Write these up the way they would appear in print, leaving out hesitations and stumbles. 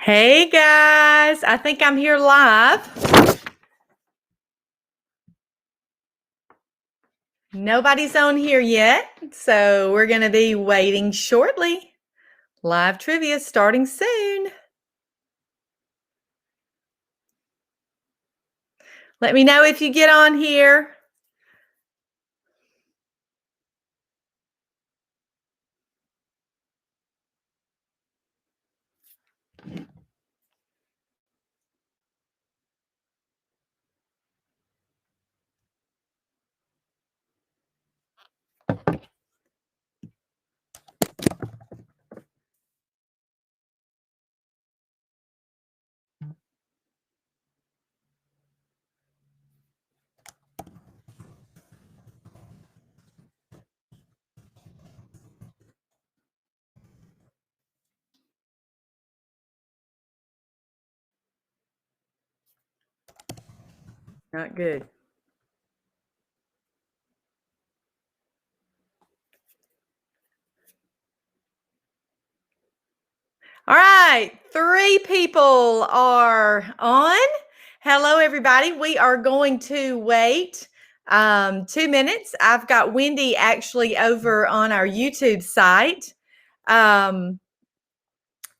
Hey guys, I think I'm here live. Nobody's on here yet, so we're going to be waiting shortly. Live trivia starting soon. Let me know if you get on here. Not good. All right, 3 people are on. Hello, everybody. We are going to wait 2 minutes. I've got Wendy actually over on our YouTube site.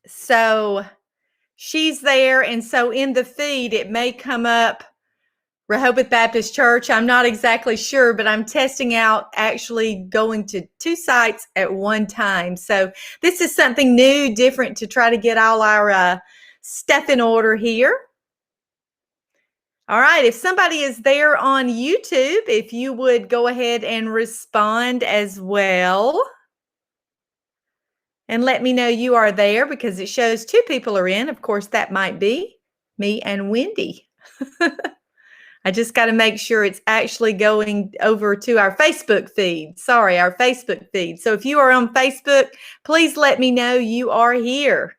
So she's there, and so in the feed, it may come up Rehoboth Baptist Church. I'm not exactly sure, but I'm testing out actually going to 2 sites at one time. So this is something new, different to try to get all our stuff in order here. All right, if somebody is there on YouTube, if you would go ahead and respond as well. And let me know you are there because it shows 2 people are in. Of course, that might be me and Wendy. I just got to make sure it's actually going over to our Facebook feed. Sorry, our Facebook feed. So if you are on Facebook, please let me know you are here.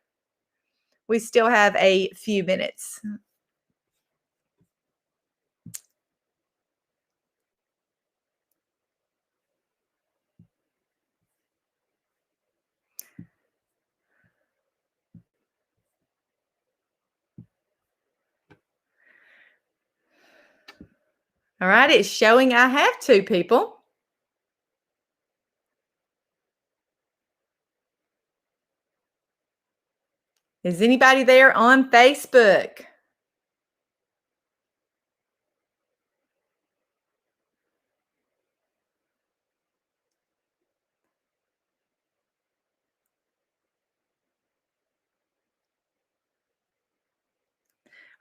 We still have a few minutes. All right, it's showing I have 2 people. Is anybody there on Facebook?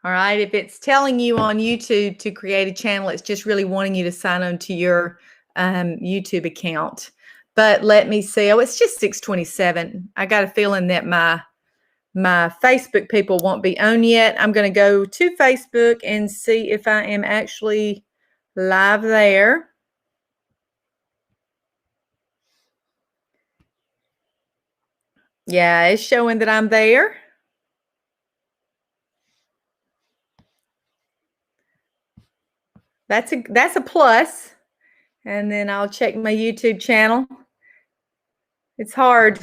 All right, if it's telling you on YouTube to create a channel, it's just really wanting you to sign on to your YouTube account. But let me see. Oh, it's just 6:27. I got a feeling that my Facebook people won't be on yet. I'm going to go to Facebook and see if I am actually live there. Yeah, it's showing that I'm there. That's a plus. And then I'll check my YouTube channel. It's hard.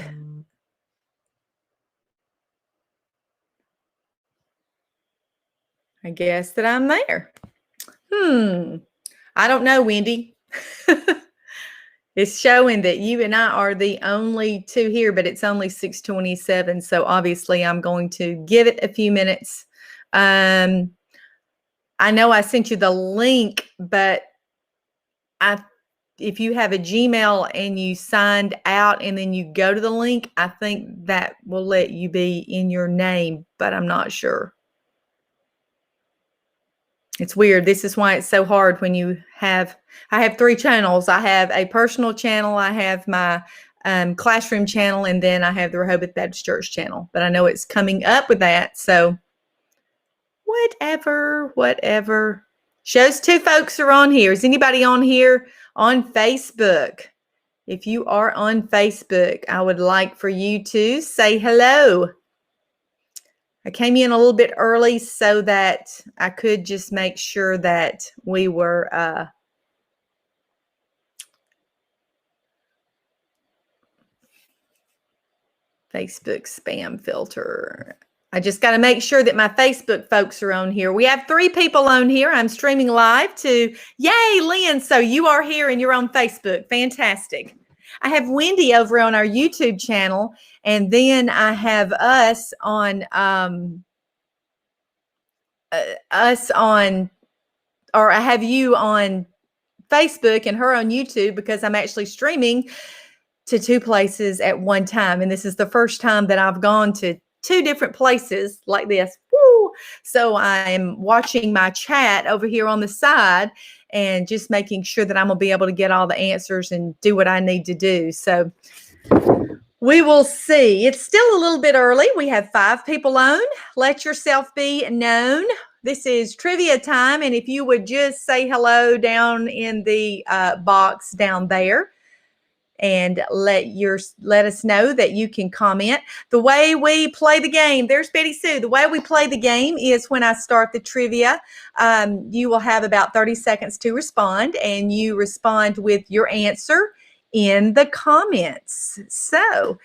I guess that I'm there. I don't know, Wendy. It's showing that you and I are the only 2 here, but it's only 6:27. So obviously I'm going to give it a few minutes. I know I sent you the link, but if you have a Gmail and you signed out and then you go to the link, I think that will let you be in your name, but I'm not sure. It's weird. This is why it's so hard when I have 3 channels. I have a personal channel, I have my classroom channel, and then I have the Rehoboth Baptist Church channel. But I know it's coming up with that. So whatever. Shows 2 folks are on here. Is anybody on here on Facebook? If you are on Facebook, I would like for you to say hello. I came in a little bit early so that I could just make sure that we were Facebook spam filter. I just got to make sure that my Facebook folks are on here. We have 3 people on here. I'm streaming live to, yay, Lynn. So you are here and you're on Facebook. Fantastic. I have Wendy over on our YouTube channel. And then I have us on, or I have you on Facebook and her on YouTube because I'm actually streaming to 2 places at one time. And this is the first time that I've gone to 2 different places like this. Woo! So I'm watching my chat over here on the side and just making sure that I'm going to be able to get all the answers and do what I need to do. So we will see. It's still a little bit early. We have 5 people on. Let yourself be known. This is trivia time. And if you would just say hello down in the box down there and let us know that you can comment. The way we play the game, there's Betty Sue. The way we play the game is when I start the trivia, you will have about 30 seconds to respond, and you respond with your answer in the comments. So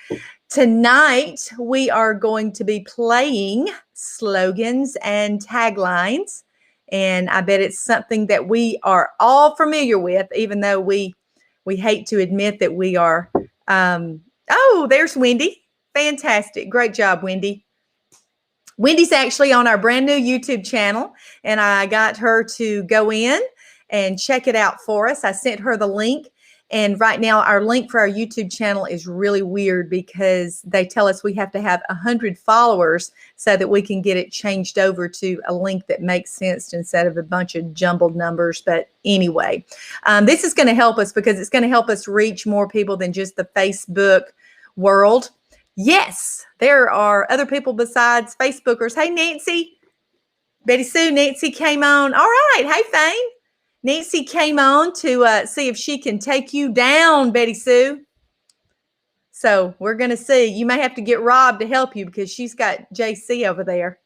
tonight we are going to be playing slogans and taglines, and I bet it's something that we are all familiar with, even though we hate to admit that we are. Oh, there's Wendy. Fantastic. Great job, Wendy. Wendy's actually on our brand new YouTube channel, and I got her to go in and check it out for us. I sent her the link. And right now, our link for our YouTube channel is really weird because they tell us we have to have 100 followers so that we can get it changed over to a link that makes sense instead of a bunch of jumbled numbers. But anyway, this is going to help us because it's going to help us reach more people than just the Facebook world. Yes, there are other people besides Facebookers. Hey, Nancy. Betty Sue, Nancy came on. All right. Hey, Fane. Nancy came on to see if she can take you down, Betty Sue. So we're going to see. You may have to get Rob to help you because she's got JC over there.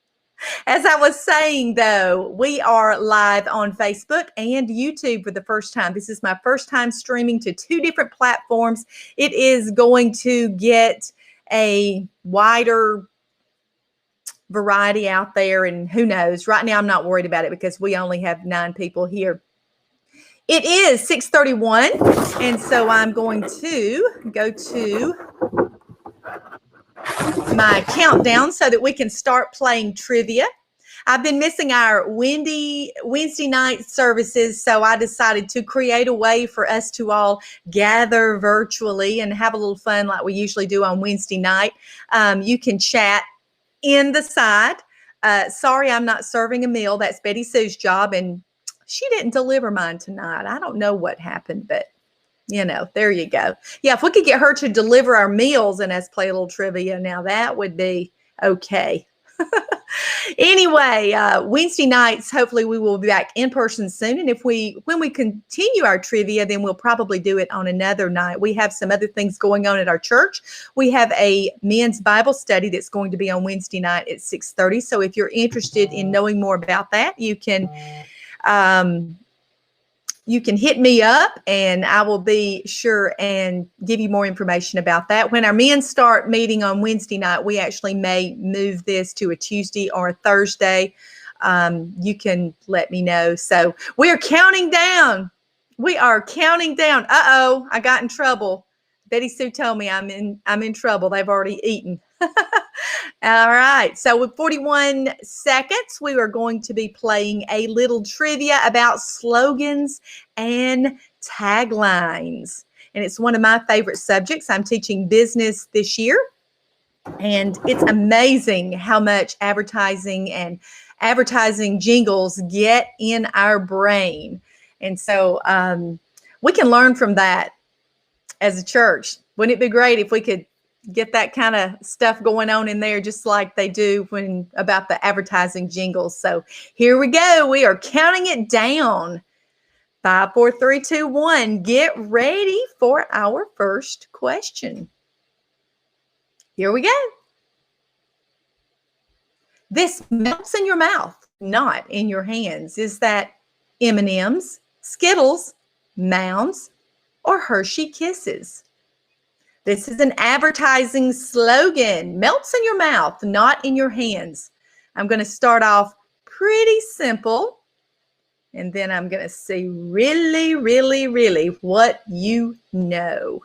As I was saying, though, we are live on Facebook and YouTube for the first time. This is my first time streaming to 2 different platforms. It is going to get a wider variety out there, and who knows? Right now, I'm not worried about it because we only have 9 people here. It is 6:31, and so I'm going to go to my countdown so that we can start playing trivia. I've been missing our Wednesday night services, so I decided to create a way for us to all gather virtually and have a little fun like we usually do on Wednesday night. You can chat in the side. Sorry, I'm not serving a meal. That's Betty Sue's job, and she didn't deliver mine tonight. I don't know what happened, but, you know, there you go. Yeah, if we could get her to deliver our meals and us play a little trivia, now that would be okay. Anyway, Wednesday nights, hopefully we will be back in person soon. And when we continue our trivia, then we'll probably do it on another night. We have some other things going on at our church. We have a men's Bible study that's going to be on Wednesday night at 6:30. So if you're interested in knowing more about that, you can hit me up and I will be sure and give you more information about that. When our men start meeting on Wednesday night, we actually may move this to a Tuesday or a Thursday. You can let me know. So we are counting down. We are counting down. Uh-oh, I got in trouble. Betty Sue told me I'm in trouble. They've already eaten. All right. So with 41 seconds, we are going to be playing a little trivia about slogans and taglines. And it's one of my favorite subjects. I'm teaching business this year. And it's amazing how much advertising and advertising jingles get in our brain. And so we can learn from that as a church. Wouldn't it be great if we could get that kind of stuff going on in there, just like they do about the advertising jingles? So here we go. We are counting it down. 5, 4, 3, 2, 1. Get ready for our first question. Here we go. This melts in your mouth, not in your hands. Is that M&M's, Skittles, Mounds, or Hershey Kisses? This is an advertising slogan. Melts in your mouth, not in your hands. I'm going to start off pretty simple. And then I'm going to see really, really, really what you know.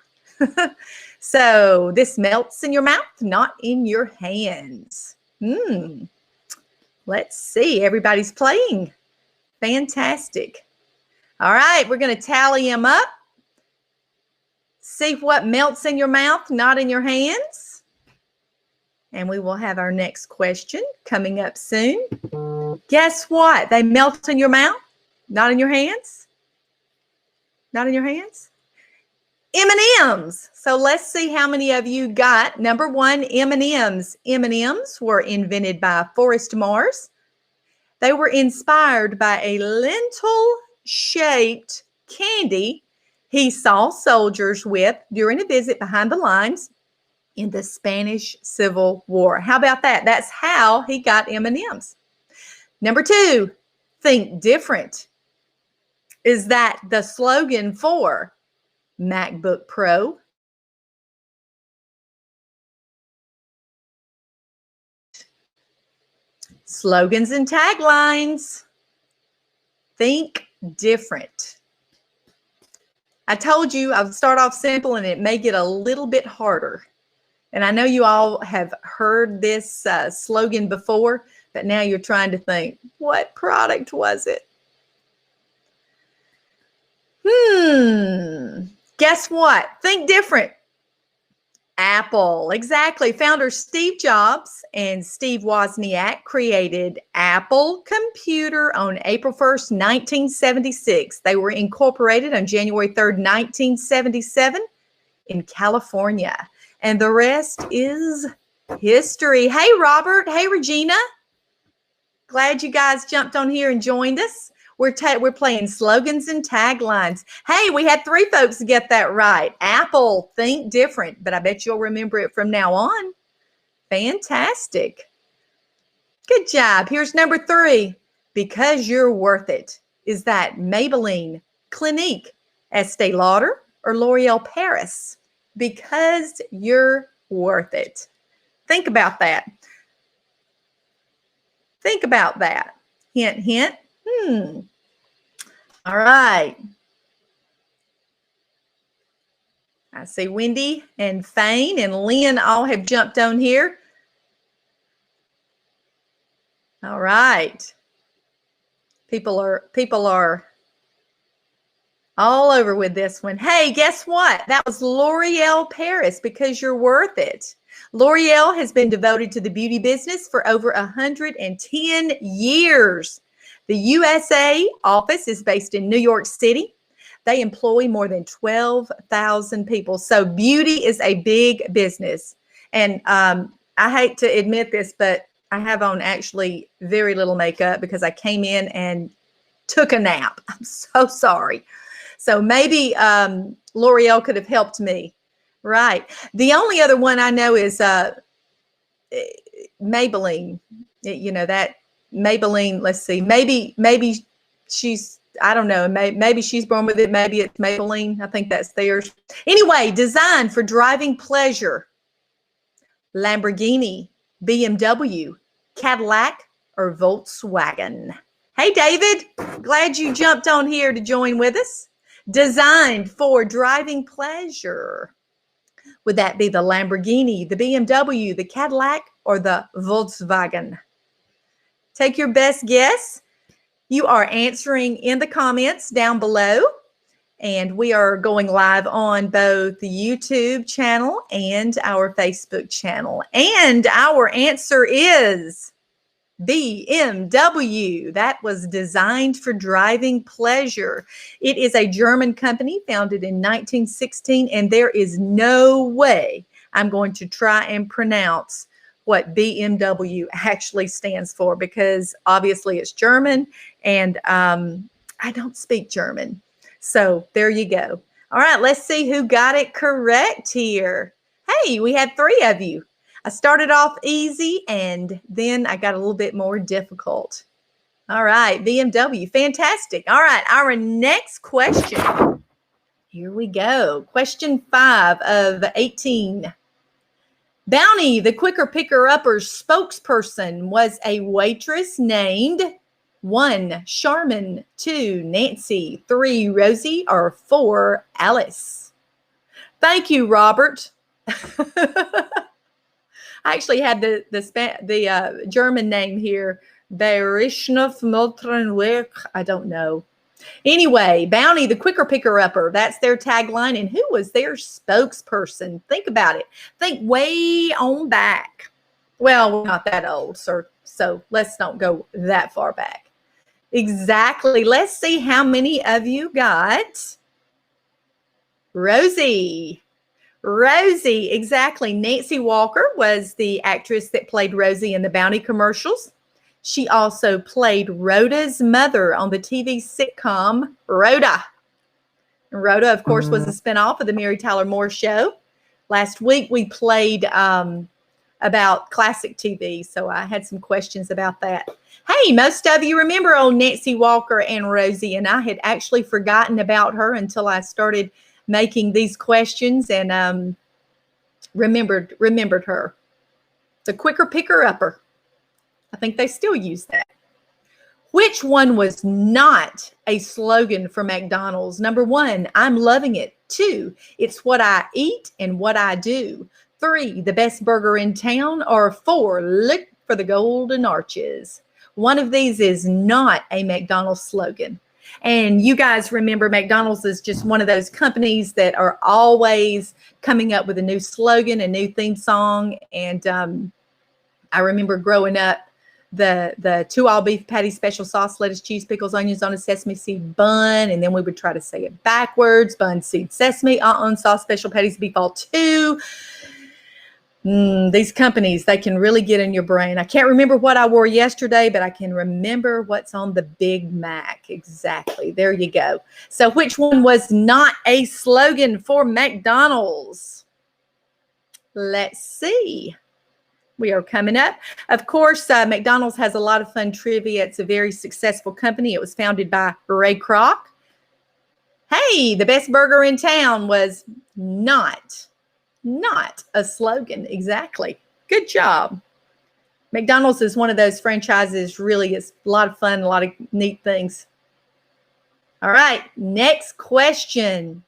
So this melts in your mouth, not in your hands. Let's see. Everybody's playing. Fantastic. All right, we're going to tally them up. See what melts in your mouth, not in your hands. And we will have our next question coming up soon. Guess what? They melt in your mouth, not in your hands. Not in your hands. M&Ms. So let's see how many of you got number one, M&Ms. M&Ms were invented by Forrest Mars. They were inspired by a lentil-shaped candy he saw soldiers with during a visit behind the lines in the Spanish Civil War. How about that? That's how he got M&Ms. Number two, think different. Is that the slogan for MacBook Pro? Slogans and taglines. Think different. I told you I would start off simple and it may get a little bit harder. And I know you all have heard this slogan before, but now you're trying to think, what product was it? Guess what? Think different. Apple. Exactly. Founder Steve Jobs and Steve Wozniak created Apple Computer on April 1st, 1976. They were incorporated on January 3rd, 1977 in California. And the rest is history. Hey, Robert. Hey, Regina. Glad you guys jumped on here and joined us. We're playing slogans and taglines. Hey, we had 3 folks get that right. Apple, think different, but I bet you'll remember it from now on. Fantastic. Good job. Here's number 3. Because you're worth it. Is that Maybelline, Clinique, Estee Lauder, or L'Oreal Paris? Because you're worth it. Think about that. Think about that. Hint, hint. All right. I see Wendy and Fane and Lynn all have jumped on here. All right. People are all over with this one. Hey, guess what? That was L'Oreal Paris, because you're worth it. L'Oreal has been devoted to the beauty business for over 110 years. The USA office is based in New York City. They employ more than 12,000 people. So beauty is a big business. And I hate to admit this, but I have on actually very little makeup because I came in and took a nap. I'm so sorry. So maybe L'Oreal could have helped me. Right. The only other one I know is Maybelline. You know, that Maybelline, let's see, maybe she's, I don't know, maybe she's born with it. Maybe it's Maybelline. I think that's theirs. Anyway, designed for driving pleasure. Lamborghini, BMW, Cadillac, or Volkswagen. Hey, David, glad you jumped on here to join with us. Designed for driving pleasure. Would that be the Lamborghini, the BMW, the Cadillac, or the Volkswagen? Take your best guess. You are answering in the comments down below. And we are going live on both the YouTube channel and our Facebook channel. And our answer is BMW. That was designed for driving pleasure. It is a German company founded in 1916, and there is no way I'm going to try and pronounce what BMW actually stands for, because obviously it's German, and I don't speak German. So there you go. All right, let's see who got it correct here. Hey, we had 3 of you. I started off easy, and then I got a little bit more difficult. All right, BMW, fantastic. All right, our next question. Here we go. Question 5 of 18. Bounty, the quicker picker-upper's spokesperson, was a waitress named 1, Charmin, 2, Nancy, 3, Rosie, or 4, Alice. Thank you, Robert. I actually had the German name here, Berishnov Motrenwerk. I don't know. Anyway, Bounty, the quicker picker-upper, that's their tagline. And who was their spokesperson? Think about it. Think way on back. Well, we're not that old, sir, so let's not go that far back. Exactly. Let's see how many of you got Rosie. Rosie, exactly. Nancy Walker was the actress that played Rosie in the Bounty commercials. She also played Rhoda's mother on the TV sitcom Rhoda. And Rhoda, of course, was a spinoff of the Mary Tyler Moore Show. Last week, we played about classic TV, so I had some questions about that. Hey, most of you remember old Nancy Walker and Rosie, and I had actually forgotten about her until I started making these questions and remembered her. The quicker picker-upper. I think they still use that. Which one was not a slogan for McDonald's? Number 1, I'm loving it. 2, it's what I eat and what I do. 3, the best burger in town. Or 4, look for the golden arches. One of these is not a McDonald's slogan. And you guys remember McDonald's is just one of those companies that are always coming up with a new slogan, a new theme song. And I remember growing up, the 2 all beef patty, special sauce, lettuce, cheese, pickles, onions on a sesame seed bun. And then we would try to say it backwards. Bun, seed, sesame, sauce, special patties, beef all 2. These companies, they can really get in your brain. I can't remember what I wore yesterday, but I can remember what's on the Big Mac. Exactly. There you go. So which one was not a slogan for McDonald's? Let's see. We are coming up. Of course, McDonald's has a lot of fun trivia. It's a very successful company. It was founded by Ray Kroc. Hey, the best burger in town was not a slogan. Exactly. Good job. McDonald's is one of those franchises, really is a lot of fun, a lot of neat things. All right, next question.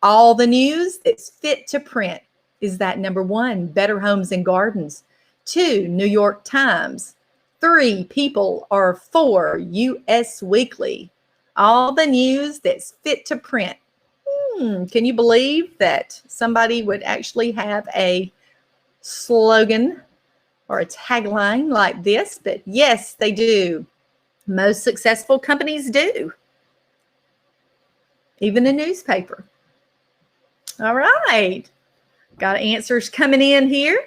All the news that's fit to print. Is that number 1, Better Homes and Gardens? 2, New York Times. 3, People. Or 4, U.S. Weekly? All the news that's fit to print. Can you believe that somebody would actually have a slogan or a tagline like this? But yes, they do. Most successful companies do. Even a newspaper. All right. Got answers coming in here.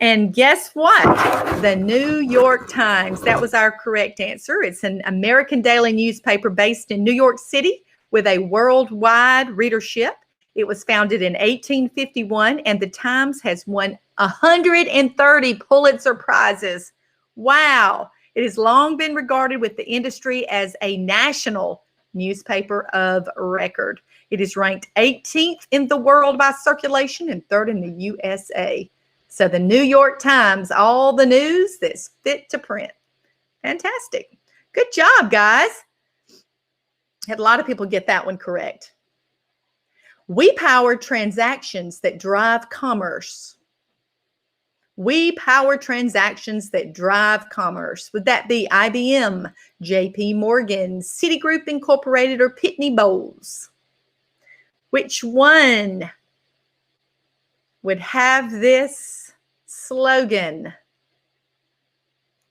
And guess what? The New York Times. That was our correct answer. It's an American daily newspaper based in New York City with a worldwide readership. It was founded in 1851, and the Times has won 130 Pulitzer Prizes. Wow. It has long been regarded with the industry as a national newspaper of record. It is ranked 18th in the world by circulation and 3rd in the USA. So the New York Times, all the news that's fit to print. Fantastic. Good job, guys. Had a lot of people get that one correct. We power transactions that drive commerce. We power transactions that drive commerce. Would that be IBM, JP Morgan, Citigroup Incorporated, or Pitney Bowes? Which one would have this slogan?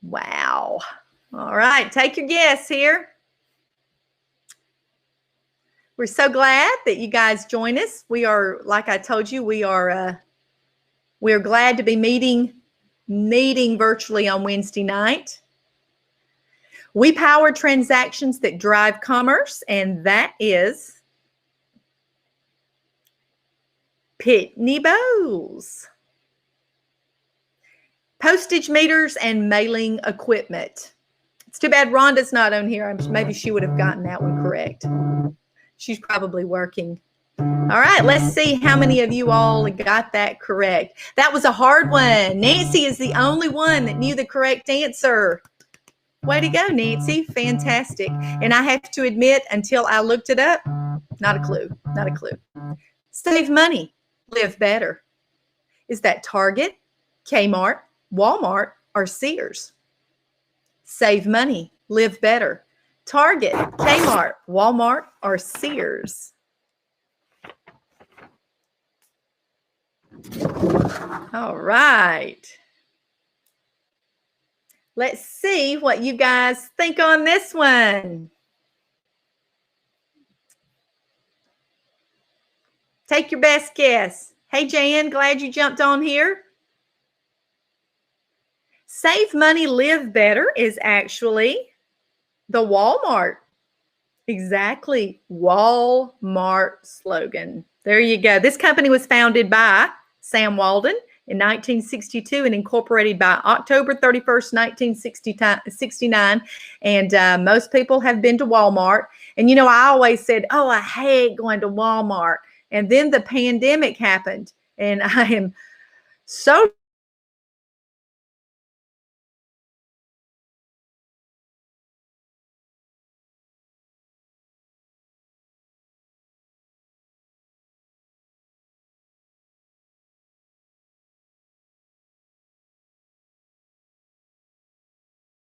Wow. All right, take your guess here. We're so glad that you guys join us. We are, like I told you, we are glad to be meeting virtually on Wednesday night. We power transactions that drive commerce, and that is Pitney Bowes. Postage meters and mailing equipment. It's too bad Rhonda's not on here. Maybe she would have gotten that one correct. She's probably working. All right, let's see how many of you all got that correct. That was a hard one. Nancy is the only one that knew the correct answer. Way to go, Nancy. Fantastic. And I have to admit, until I looked it up, not a clue. Not a clue. Save money, live better. Is that Target, Kmart, Walmart, or Sears? Save money, live better. Target, Kmart, Walmart, or Sears? All right. Let's see what you guys think on this one. Take your best guess. Hey, Jan, glad you jumped on here. Save money, live better is actually the Walmart. Exactly. Walmart slogan. There you go. This company was founded by Sam Walden in 1962 and incorporated by October 31st, 1969. And most people have been to Walmart. And, you know, I always said, oh, I hate going to Walmart. And then the pandemic happened. And I am so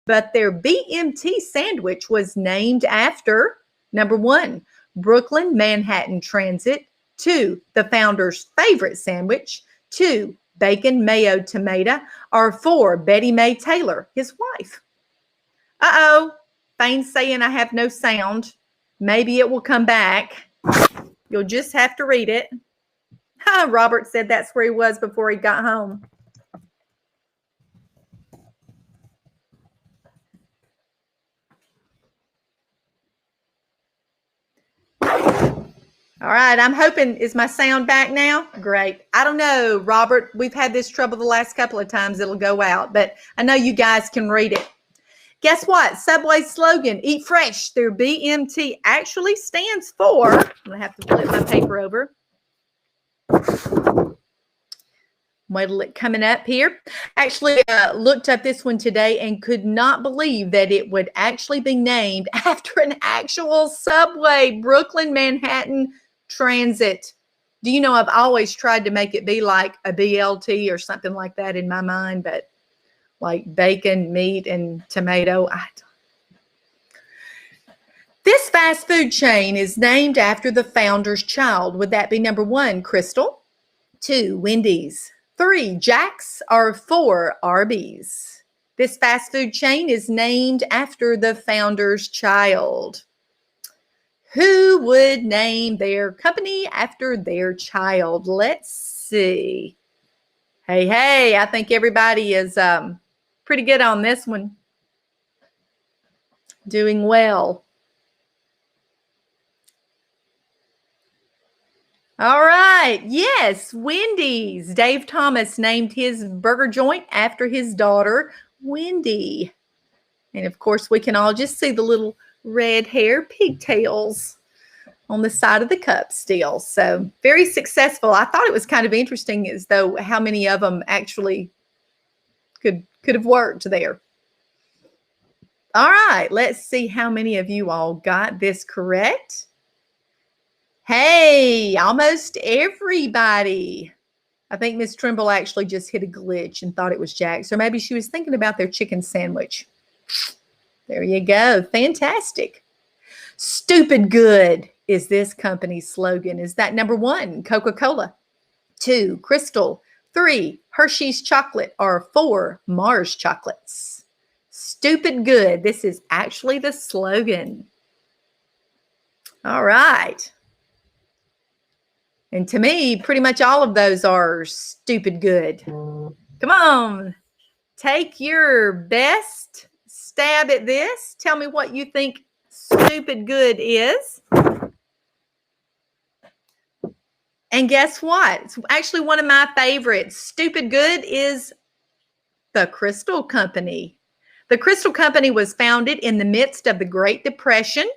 but their BMT sandwich was named after, number one, Brooklyn Manhattan Transit, two, the founder's favorite sandwich, two, bacon, mayo, tomato, or four, Betty Mae Taylor, his wife. Uh-oh, Fane's saying I have no sound. Maybe it will come back. You'll just have to read it. Robert said that's where he was before he got home. All right, I'm hoping, is my sound back now? Great. I don't know, Robert. We've had this trouble the last couple of times. It'll go out, but I know you guys can read it. Guess what? Subway's slogan, Eat Fresh. Their BMT actually stands for, I'm going to have to flip my paper over. Wait till it coming up here. Actually looked up this one today and could not believe that it would actually be named after an actual subway, Brooklyn Manhattan Transit. Do you know, I've always tried to make it be like a BLT or something like that in my mind, but like bacon, meat, and tomato. This fast food chain is named after the founder's child. Would that be number one, Crystal? Two, Wendy's. Three, Jack's, or four, Arby's? This fast food chain is named after the founder's child. Who would name their company after their child? Let's see. Hey, I think everybody is pretty good on this one. Doing well. All right. Yes, Wendy's. Dave Thomas named his burger joint after his daughter, Wendy. And of course, we can all just see the little red hair pigtails on the side of the cup still. So very successful. I thought it was kind of interesting as though how many of them actually could have worked there. All right. Let's see how many of you all got this correct. Hey, almost everybody. I think Miss Trimble actually just hit a glitch and thought it was Jack's, or maybe she was thinking about their chicken sandwich. There you go. Fantastic. Stupid good is this company's slogan. Is that number one, Coca-Cola? Two, Crystal. Three, Hershey's chocolate, or four, Mars chocolates? Stupid good. This is actually the slogan. All right. And to me, pretty much all of those are stupid good. Come on. Take your best stab at this. Tell me what you think stupid good is. And guess what? It's actually one of my favorites. Stupid good is the Crystal Company. The Crystal Company was founded in the midst of the Great Depression.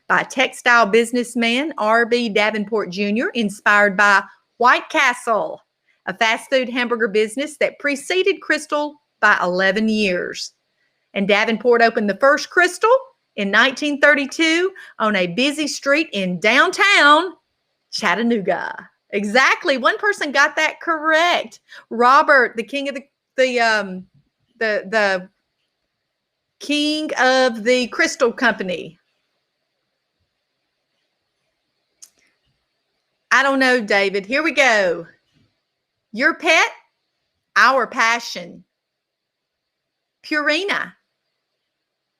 by textile businessman R.B. Davenport Jr., inspired by White Castle, a fast food hamburger business that preceded Crystal by 11 years. And Davenport opened the first Crystal in 1932 on a busy street in downtown Chattanooga. Exactly. One person got that correct. Robert, the king of the king of the Crystal Company. I don't know, David. Here we go. Your pet, our passion. Purina,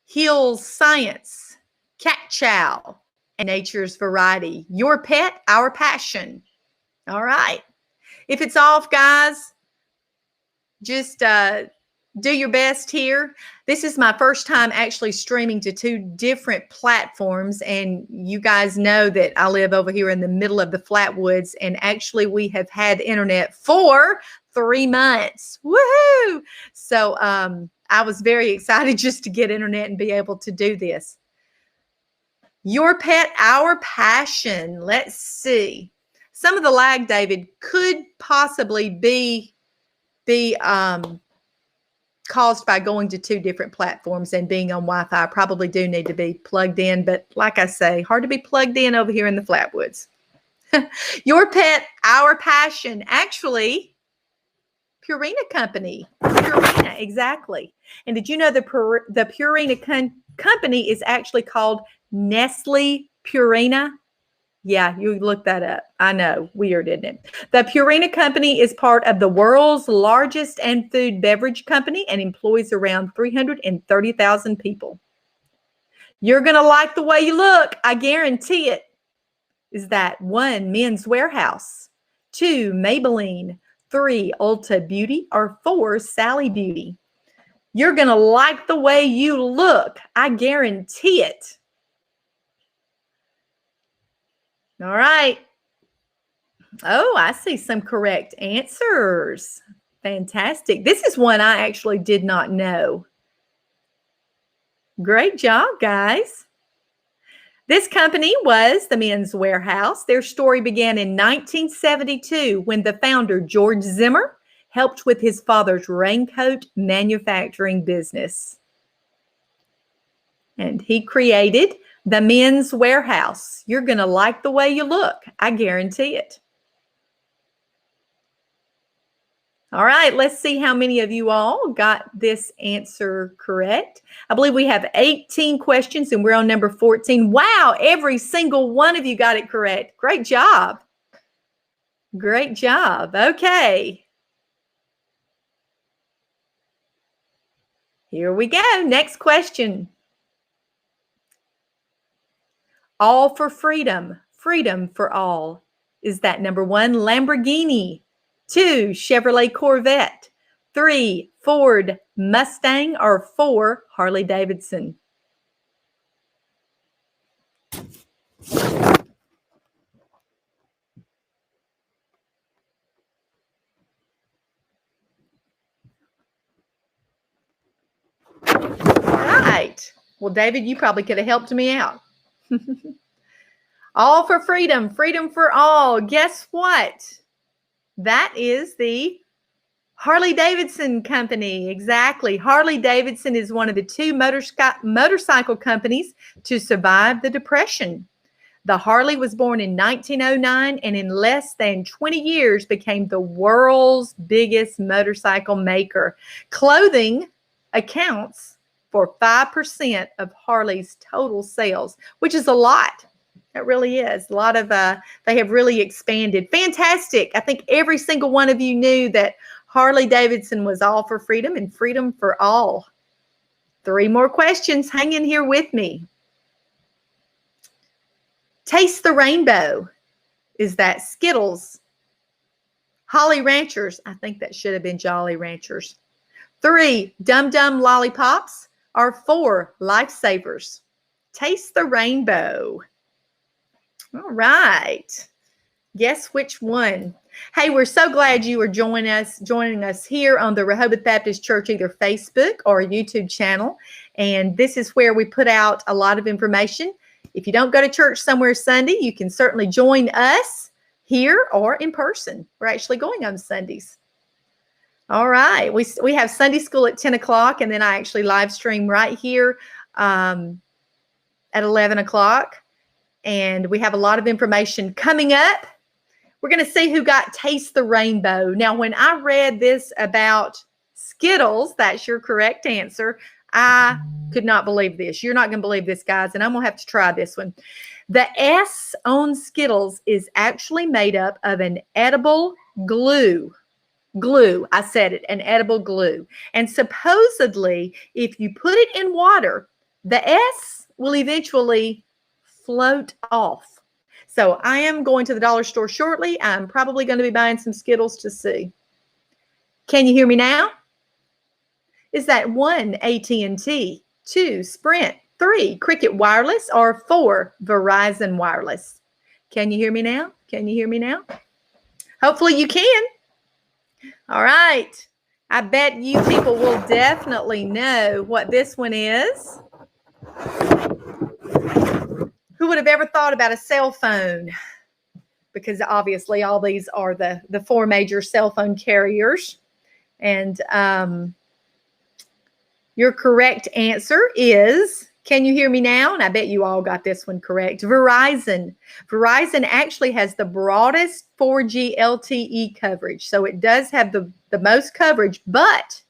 Hills Science, Cat Chow, and Nature's Variety. Your pet, our passion. All right. If it's off, guys, just do your best here. This is my first time actually streaming to 2 different platforms. And you guys know that I live over here in the middle of the Flatwoods. And actually, we have had internet for 3 months. Woohoo! So I was very excited just to get internet and be able to do this. Your pet, our passion. Let's see. Some of the lag, David, could possibly be caused by going to 2 different platforms and being on Wi-Fi. I probably do need to be plugged in, but like I say, hard to be plugged in over here in the Flatwoods. Your pet, our passion. Actually, Purina Company. Purina, exactly. And did you know the Purina Company is actually called Nestle Purina? Yeah, you look that up. I know, weird, isn't it? The Purina Company is part of the world's largest and food beverage company and employs around 330,000 people. You're going to like the way you look. I guarantee it. Is that 1, Men's Warehouse, 2, Maybelline, 3, Ulta Beauty, or 4, Sally Beauty? You're going to like the way you look. I guarantee it. All right. Oh, I see some correct answers. Fantastic. This is one I actually did not know. Great job, guys. This company was the Men's Warehouse. Their story began in 1972 when the founder, George Zimmer, helped with his father's raincoat manufacturing business. And he created the Men's Warehouse. You're going to like the way you look. I guarantee it. All right, let's see how many of you all got this answer correct. I believe we have 18 questions and we're on number 14. Wow, every single one of you got it correct. Great job. Great job. Okay. Here we go. Next question. All for freedom. Freedom for all. Is that number 1, Lamborghini, 2, Chevrolet Corvette, 3, Ford Mustang, or 4, Harley Davidson? All right. Well, David, you probably could have helped me out. All for freedom, freedom for all. Guess what? That is the Harley Davidson Company. Exactly. Harley Davidson is one of the 2 motorcycle companies to survive the Depression. The Harley was born in 1909 and in less than 20 years became the world's biggest motorcycle maker. Clothing accounts for 5% of Harley's total sales, which is a lot. It really is. A lot of, they have really expanded. Fantastic. I think every single one of you knew that Harley Davidson was all for freedom and freedom for all. 3 more questions. Hang in here with me. Taste the Rainbow. Is that Skittles? Holly Ranchers. I think that should have been Jolly Ranchers. 3, Dum Dum Lollipops, or 4, Lifesavers? Taste the Rainbow. All right. Guess which one? Hey, we're so glad you are joining us here on the Rehoboth Baptist Church, either Facebook or YouTube channel. And this is where we put out a lot of information. If you don't go to church somewhere Sunday, you can certainly join us here or in person. We're actually going on Sundays. All right. We have Sunday school at 10 o'clock, and then I actually live stream right here at 11 o'clock. And we have a lot of information coming up. We're going to see who got Taste the Rainbow. Now, when I read this about Skittles, that's your correct answer, I could not believe this. You're not going to believe this, guys, and I'm going to have to try this one. The S on Skittles is actually made up of an edible glue. Glue, I said it, an edible glue. And supposedly, if you put it in water, the S will eventually float off. So I am going to the dollar store shortly. I'm probably going to be buying some Skittles to see. Can you hear me now? Is that 1, AT&T, 2, Sprint, 3, Cricket Wireless, or 4, Verizon Wireless? Can you hear me now? Can you hear me now? Hopefully you can. All right. I bet you people will definitely know what this one is. Who would have ever thought about a cell phone? Because obviously all these are the 4 major cell phone carriers. And your correct answer is, can you hear me now? And I bet you all got this one correct. Verizon. Verizon actually has the broadest 4G LTE coverage. So it does have the most coverage, but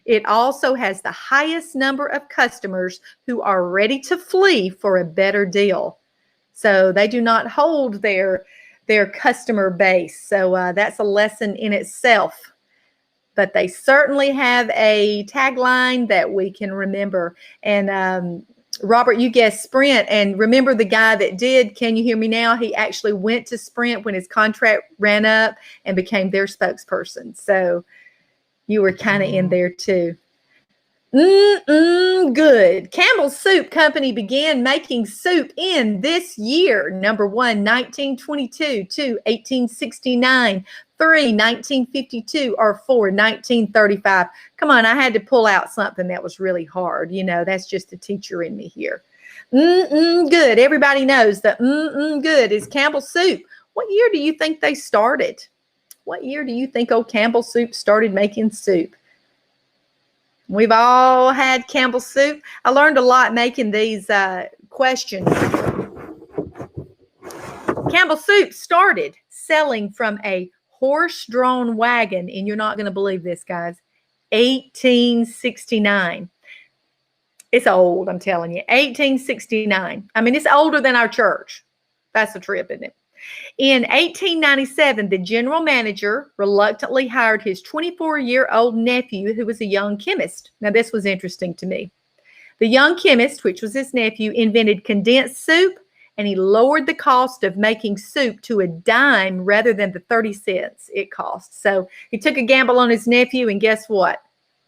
it also has the highest number of customers who are ready to flee for a better deal. So they do not hold their customer base. So that's a lesson in itself. But they certainly have a tagline that we can remember. And Robert, you guessed Sprint. And remember the guy that did, can you hear me now? He actually went to Sprint when his contract ran up and became their spokesperson. So you were kind of in there too. Good. Campbell's Soup Company began making soup in this year. Number 1, 1922, 2, 1869, 3, 1952, or 4, 1935. Come on, I had to pull out something that was really hard. You know, that's just the teacher in me here. Good. Everybody knows that good is Campbell's Soup. What year do you think they started? What year do you think old Campbell's Soup started making soup? We've all had Campbell's Soup. I learned a lot making these questions. Campbell's Soup started selling from a horse-drawn wagon, and you're not going to believe this, guys, 1869. It's old, I'm telling you, 1869. I mean, it's older than our church. That's a trip, isn't it? In 1897, the general manager reluctantly hired his 24-year-old nephew, who was a young chemist. Now, this was interesting to me. The young chemist, which was his nephew, invented condensed soup, and he lowered the cost of making soup to a dime rather than the 30 cents it cost. So he took a gamble on his nephew, and guess what?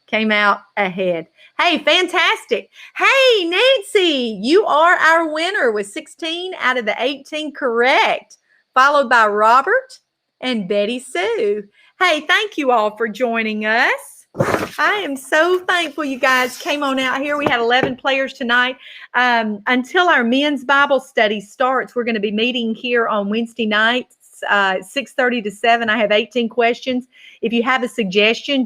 Came out ahead. Hey, fantastic. Hey, Nancy, you are our winner with 16 out of the 18 correct, followed by Robert and Betty Sue. Hey, thank you all for joining us. I am so thankful you guys came on out here. We had 11 players tonight. Until our men's Bible study starts, we're going to be meeting here on Wednesday nights, 6:30 to 7. I have 18 questions. If you have a suggestion,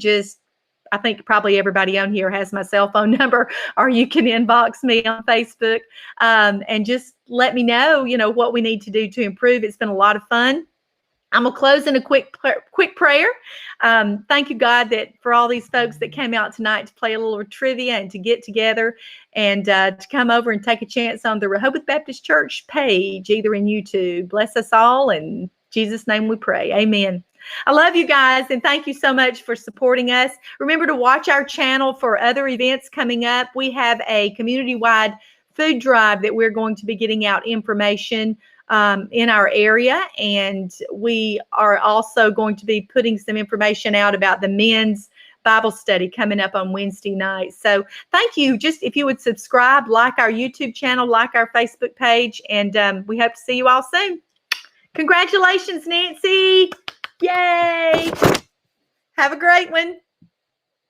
I think probably everybody on here has my cell phone number, or you can inbox me on Facebook and just let me know, what we need to do to improve. It's been a lot of fun. I'm going to close in a quick prayer. Thank you, God, that for all these folks that came out tonight to play a little trivia and to get together and to come over and take a chance on the Rehoboth Baptist Church page, either in YouTube. Bless us all. In Jesus' name we pray. Amen. I love you guys, and thank you so much for supporting us. Remember to watch our channel for other events coming up. We have a community-wide food drive that we're going to be getting out information in our area, and we are also going to be putting some information out about the men's Bible study coming up on Wednesday night. So thank you. Just if you would subscribe, like our YouTube channel, like our Facebook page, and we hope to see you all soon. Congratulations, Nancy. Yay. Have a great one.